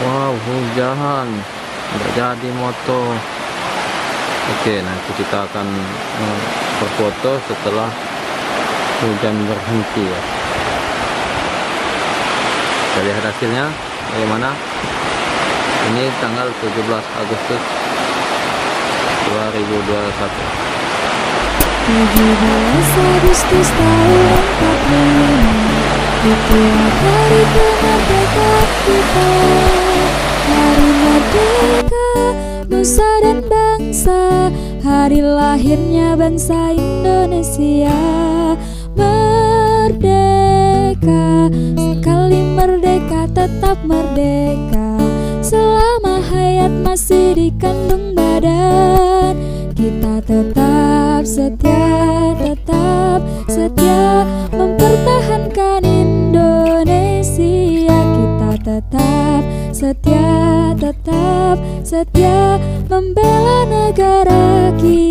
Wow, hujan. Nggak jadi moto. Oke, nanti kita akan berfoto setelah hujan berhenti ya. Kita lihat hasilnya bagaimana. Ini tanggal 17 Agustus 2021. 17 Agustus tahun 45, itulah hari kemerdekaan kita. Hari merdeka nusa dan bangsa, hari lahirnya bangsa Indonesia. Merdeka, sekali merdeka tetap merdeka. Selama hayat masih di kandung badan, kita tetap setia mempertahankan Indonesia. Kita tetap setia membela negara kita.